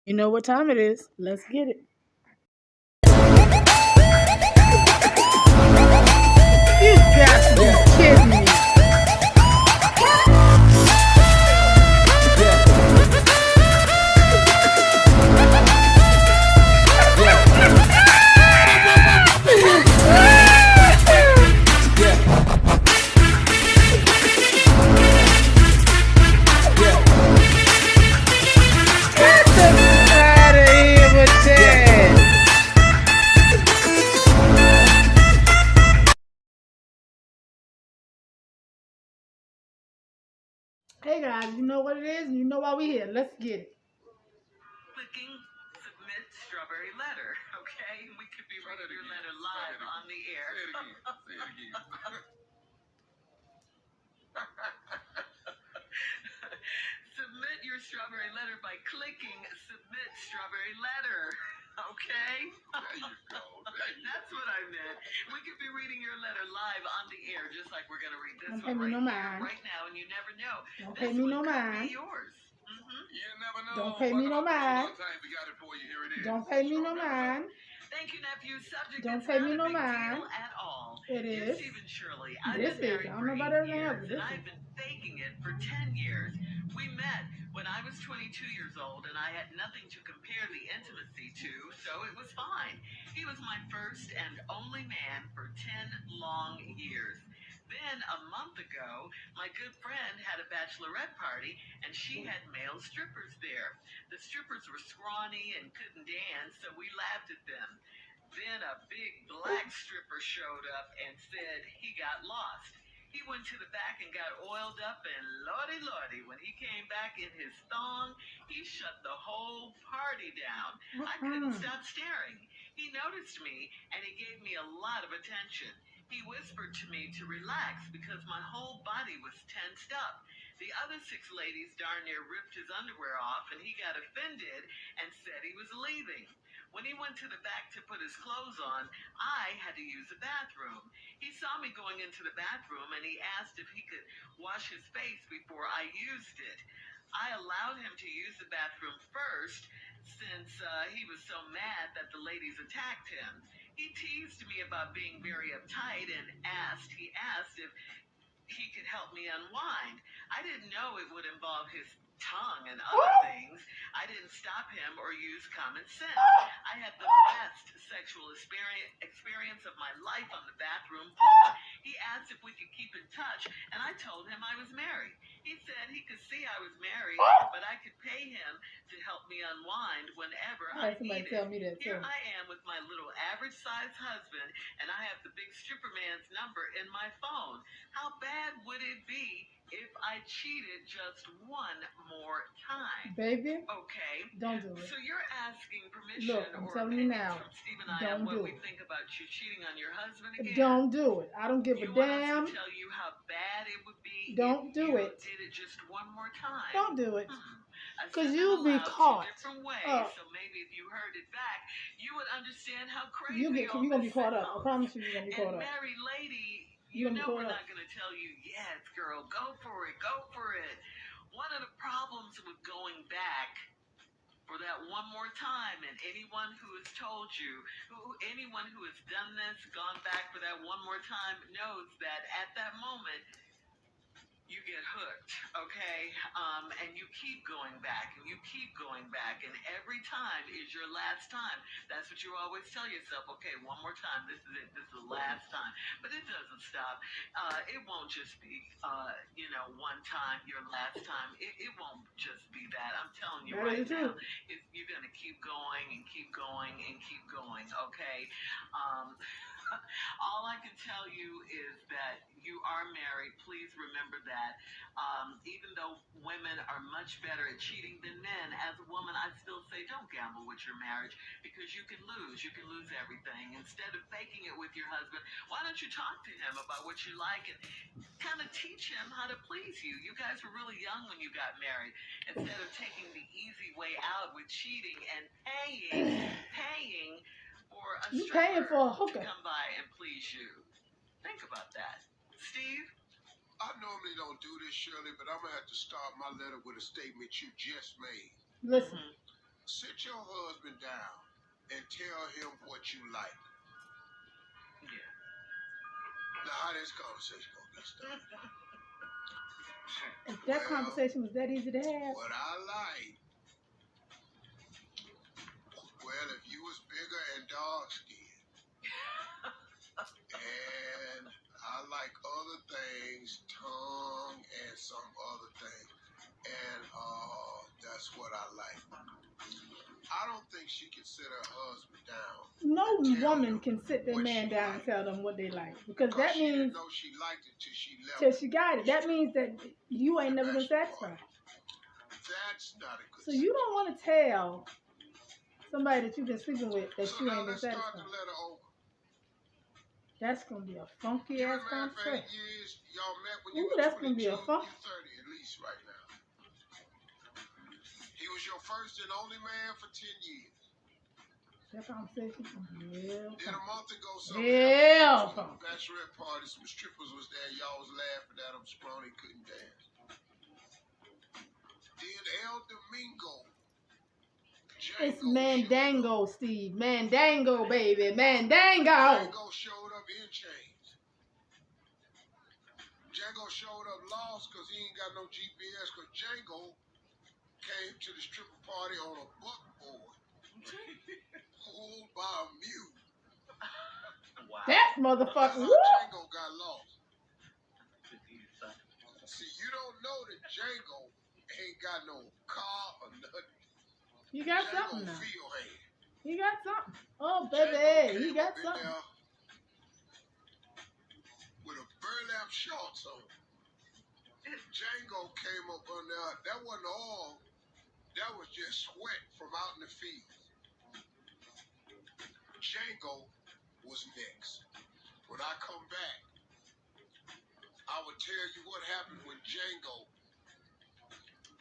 You know what time it is. Let's get it. You got to be kidding me. Get the out of here with that. Hey guys, you know what it is, and you know why we here. Let's get it. Clicking submit strawberry letter. Okay, we could be reading your letter live on the air. Say it again. Say it again. Submit your strawberry letter by clicking submit strawberry letter. Okay? There you go. That's what I meant. We could be reading your letter live on the air, just like we're going to read this Don't pay one me right no here, mind. right now, and you never know. Don't This pay me one no could mind. be yours. You never know. Don't pay me no mind. Time we got it for you. Here it is. Don't pay me no mind. Thank you, nephew. Subject Don't is pay not me a no big mind. deal at all. It Dear is. Stephen Shirley, I've This been is. married I for don't know about 8 everything else, years, but and this I've is. been faking it for 10 years. We met when I was 22 years old, and I had nothing to compare the intimacy to, so it was fine. He was my first and only man for 10 long years. Then, a month ago, my good friend had a bachelorette party, and she had male strippers there. The strippers were scrawny and couldn't dance, so we laughed at them. Then a big black stripper showed up and said he got lost. He went to the back and got oiled up, and lordy lordy, when he came back in his thong, he shut the whole party down. I couldn't stop staring. He noticed me, and he gave me a lot of attention. He whispered to me to relax because my whole body was tensed up. The other 6 ladies darn near ripped his underwear off, and he got offended and said he was leaving. When he went to the back to put his clothes on, I had to use the bathroom. He saw me going into the bathroom, and he asked if he could wash his face before I used it. I allowed him to use the bathroom first since he was so mad that the ladies attacked him. He teased me about being very uptight and he asked if he could help me unwind. I didn't know it would involve his tongue and other things. I didn't stop him or use common sense. I had the best sexual experience of my life on the bathroom floor. He asked if we could keep in touch, and I told him I was married. He said he could see I was married, but I could pay him to help me unwind whenever I needed. Tell me that Here too. I am with my little average-sized husband, and I have the big stripper man's number in my phone. How bad would it be if I cheated just one more time? Baby, Okay. don't do it. So you're asking permission Look, I'm or telling you opinions now, from Steve and I don't on what do we it. think about you cheating on your husband again? Don't do it. I don't give a You want damn. us to tell you how bad it would be Don't if do you it. did it just one more time? Don't do it. I Because said you'll that be aloud caught. 2 different ways, up. so maybe if you heard it back, you would understand how crazy You're going to be this caught up. I sounds. promise you, you're going to be caught And up. married lady, You're you gonna be know caught we're up. not going to tell you, yes, girl, go for it, go for it. One of the problems with going back for that one more time, and anyone who has told you, anyone who has done this, gone back for that one more time, knows that at that moment, you get hooked, okay? And you keep going back, and you keep going back, and every time is your last time. That's what you always tell yourself, okay, one more time, this is it, this is the last time. But it doesn't stop. It won't just be, one time, your last time. It won't just be that. I'm telling you right now, you're going to keep going and keep going and keep going, okay? All I can tell you is that you are married. Please remember that. Even though women are much better at cheating than men, as a woman, I still say don't gamble with your marriage because you can lose. You can lose everything. Instead of faking it with your husband, why don't you talk to him about what you like and kind of teach him how to please you? You guys were really young when you got married. Instead of taking the easy way out with cheating and paying for a You stripper paying for a hooker to come by and please you. Think about that. Steve? I normally don't do this, Shirley, but I'm going to have to start my letter with a statement you just made. Listen. sit your husband down and tell him what you like. Yeah. Now, how this conversation gonna get started? If that conversation was that easy to have. What I like, well, if you was bigger and dark skinned, and I like other things, tongue and some other things, and that's what I like. I don't think she can sit her husband down. No woman can sit their man down and tell them what they like, because that She means didn't know she liked it till she left. till she got it. That means that you ain't never been satisfied. That's not a good So you don't want to tell somebody that you've been sleeping with that So you now ain't been let's start satisfied. the letter over. That's gonna be a funky You ass been married for 8 conversation. years. Y'all met when you Ooh, were that's 22. gonna be a fun. You 30 at least right now. He was your first and only man for 10 years. That conversation is real Then a fun. month ago, something Real happened. fun. Bachelorette party, some strippers was there. Y'all was laughing at him, scrawny, couldn't dance. Then El Domingo. It's Mandango, Steve. Mandango, baby. Mandango. Django showed up in chains. Django showed up lost because he ain't got no GPS, because Django came to the stripper party on a buckboard, pulled by a mule. Wow. That motherfucker. That's Woo! how Django got lost. See, you don't know that Django ain't got no car or nothing. You got Django something now. feel hand. You got something. Oh, Django baby. came You got up in something. there with a burlap shorts on. Django came up on there. That wasn't all. That was just sweat from out in the field. Django was next. When I come back, I will tell you what happened when Django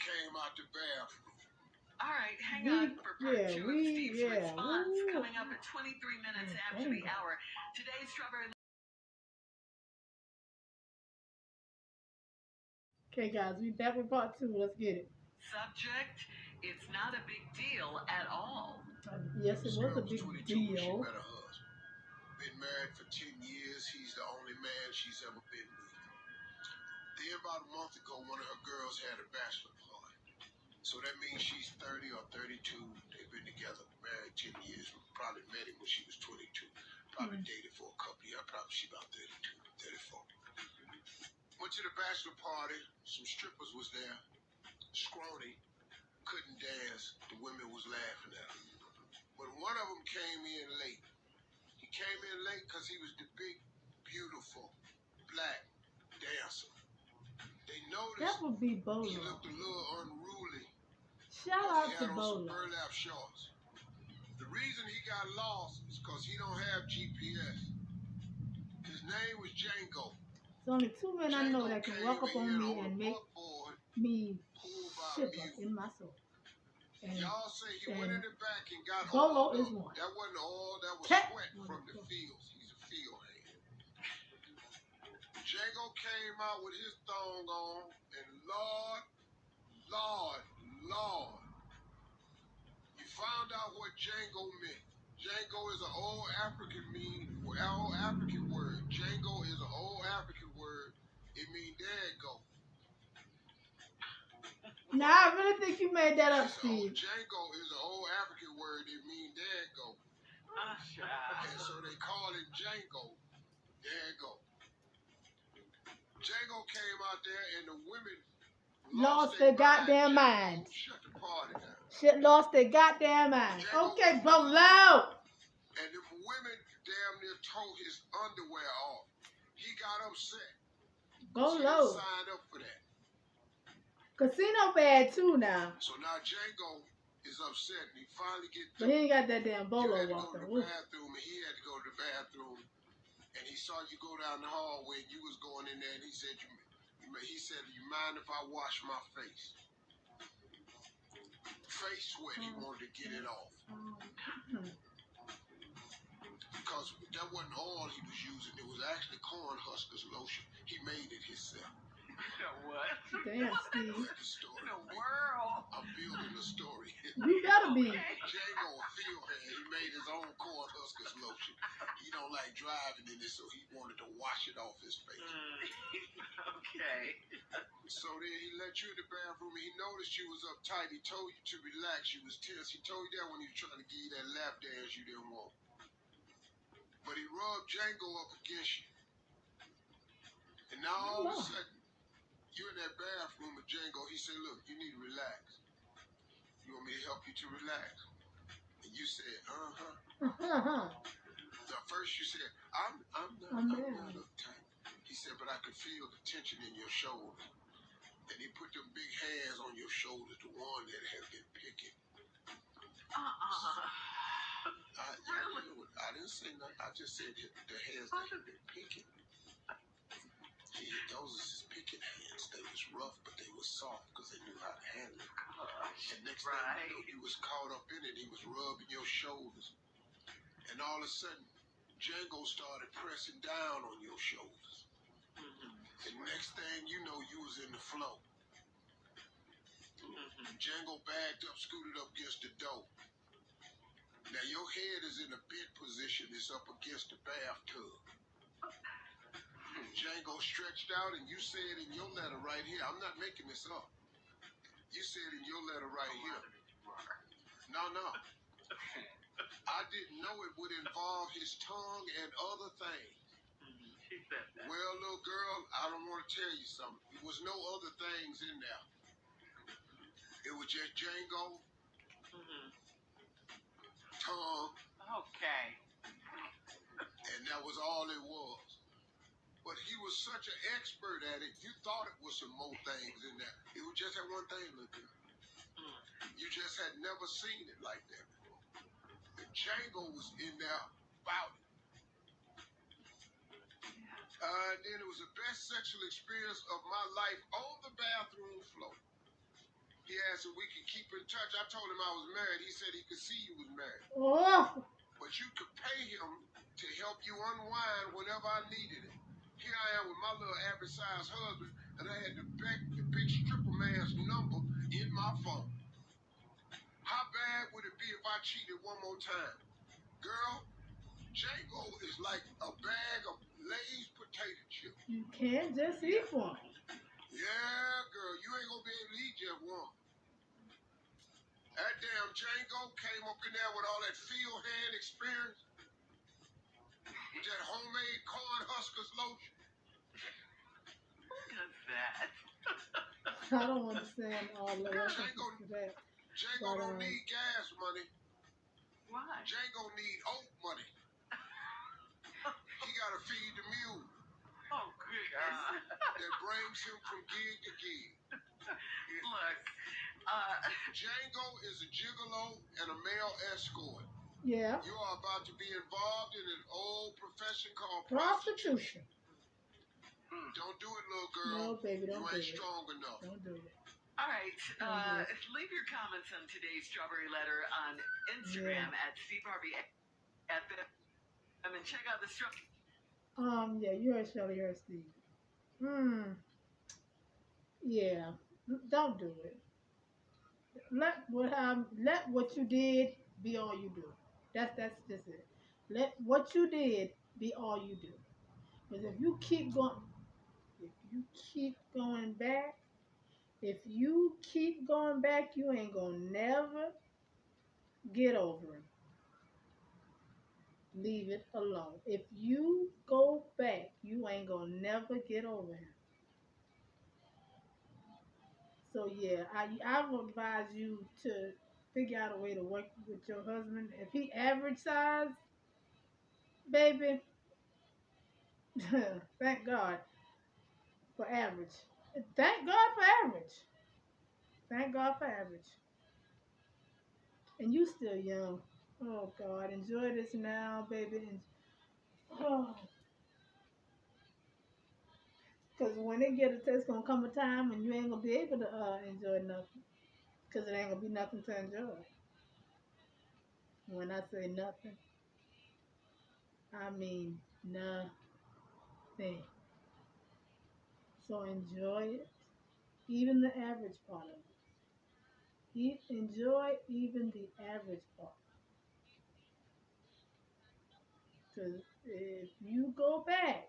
came out the bathroom. All right, hang on for part 2 of Steve's response Ooh. coming up at 23 minutes after the hour. Today's Strawberry. Okay, guys, we back with part 2. Let's get it. Subject, it's not a big deal at all. Yes, it was a big 22 when deal. she met her husband. Been married for 10 years. He's the only man she's ever been with. Then about a month ago, one of her girls had a bachelor party. So that means she's 30 or 32. They've been together, married 10 years. Probably met him when she was 22. Probably dated for a couple of years. Probably she about 32, 34. Went to the bachelor party. Some strippers was there. Scrawny. Couldn't dance. The women was laughing at him. But one of them came in late. He came in late because he was the big, beautiful, black dancer. They noticed That would be he Bolo. looked a little unruly. Shout out He to had on some Bolo. burlap shorts. The reason he got lost is because he don't have GPS. His name was Django. There's only 2 men I know that can walk up on me and make me shiver in my soul. And y'all say he went in the back and got Bolo is up. one. That wasn't all. That was Cat. sweat from the fields. He's a field hand. Django came out with his thong on, and Lord, you found out what Django meant. Django is an old African word. Django is an old African word. It means there go. Now, I really think you made that up, Steve. Django is an old African word. It means there go. And so they call it Django. There go. Django came out there and the women Lost their goddamn minds. Shut the party down. Shit, lost their goddamn minds. Okay, Bolo. And the women damn near tore his underwear off. He got upset. Bolo. He signed up for that. Casino bad too now. So now Django is upset and he finally But he ain't got that damn Bolo walk though. He had to go to the bathroom and he had to go to the bathroom. And he saw you go down the hallway and you was going in there and he said, you mind if I wash my face? Face sweat, he wanted to get it off. Because that wasn't all he was using. It was actually corn huskers lotion. He made it himself. What? Damn, Steve. The story. In the world. I'm building a story. You gotta be. Django a field hand. He made his own corn huskers lotion. He don't like driving in it, so he wanted to wash it off his face. Okay. So then he let you in the bathroom and he noticed you was uptight. He told you to relax. You was tense. He told you that when he was trying to give you that lap dance you didn't want. But he rubbed Django up against you. And now all of a sudden, you're in that bathroom with Django. He said, look, you need to relax. You want me to help you to relax? And you said, Now first you said, I'm not uptight. He said, but I could feel the tension in your shoulders. And he put them big hands on your shoulders, the one that had been picking. I didn't say nothing. I just said the hands that had been picking. Those was his picking hands. They was rough, but they was soft because they knew how to handle it. And next thing you know, you was caught up in it. He was rubbing your shoulders. And all of a sudden, Django started pressing down on your shoulders. And next thing you know, you was in the flow. Django backed up, scooted up against the door. Now your head is in a bent position. It's up against the bathtub. Django stretched out, and you said in your letter right here, I'm not making this up. You said in your letter right here, no. I didn't know it would involve his tongue and other things. Well, little girl, I don't want to tell you something. There was no other things in there. It was just Django, tongue. Okay. And that was all it was. But he was such an expert at it, you thought it was some more things in there. It was just that one thing, little girl. You just had never seen it like that before. The Django was in there about it. Then it was the best sexual experience of my life on the bathroom floor. He asked if we could keep in touch. I told him I was married. He said he could see you was married. Oh. But you could pay him to help you unwind whenever I needed it. Here I am with my little average-sized husband, and I had the big stripper man's number in my phone. How bad would it be if I cheated one more time? Girl, Django is like a bag of Lay's potato chips. You can't just eat one. Yeah, girl, you ain't gonna be able to eat just one. That damn Django came up in there with all that field hand experience. With that homemade corn huskers lotion. What is that? I don't understand all the references to that. Django don't need gas money. Why? Django need oat money. He gotta feed the mule. Oh, good God. That brings him from gig to gig. Look, Django is a gigolo and a male escort. Yeah. You are about to be involved in an old profession called Prostitution. Don't do it, little girl. No, baby, don't do it. You ain't strong enough. Don't do it. all right. Leave your comments on today's Strawberry Letter on Instagram at Steve Harvey FM. And check out the Yeah, you heard Shelly, you heard Steve. Yeah, don't do it. Let what you did be all you do. That's just it. Let what you did be all you do. Because if you keep going back, you ain't gonna never get over it. Leave it alone. If you go back, you ain't gonna never get over him. So yeah, I would advise you to figure out a way to work with your husband. If he average size, baby, thank God for average. Thank God for average. Thank God for average. And you still young. Oh God, enjoy this now, baby. Because when it's gonna come a time when you ain't gonna be able to enjoy nothing. Because it ain't gonna be nothing to enjoy. When I say nothing, I mean nothing. So enjoy it, even the average part of it. Enjoy even the average part. Because if you go back,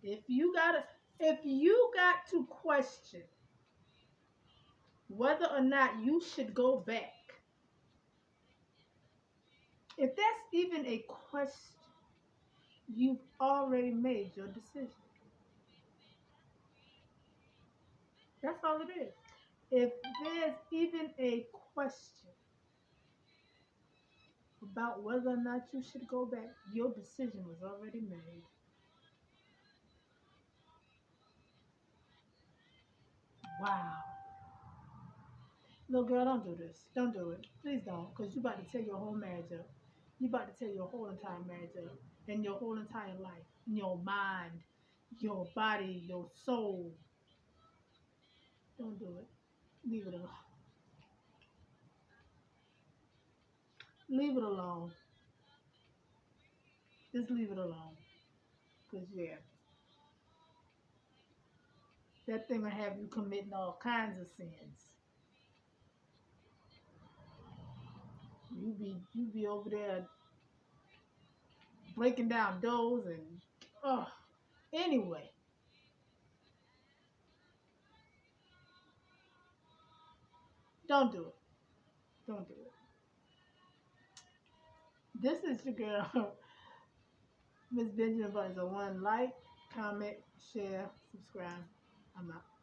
if you gotta, if you got to question whether or not you should go back, if that's even a question, you've already made your decision. That's all it is. If there's even a question about whether or not you should go back, your decision was already made. Wow. Little girl, don't do this. Don't do it. Please don't, because you about to tear your whole marriage up. You about to tear your whole entire marriage up, and your whole entire life, your mind, your body, your soul. Don't do it. Leave it alone. Leave it alone. Just leave it alone. Because, yeah, that thing will have you committing all kinds of sins. You be over there breaking down doors and, oh, anyway, don't do it. Don't do it. This is your girl, Miss Benjamin Buttons. I want to like, comment, share, subscribe. I'm out.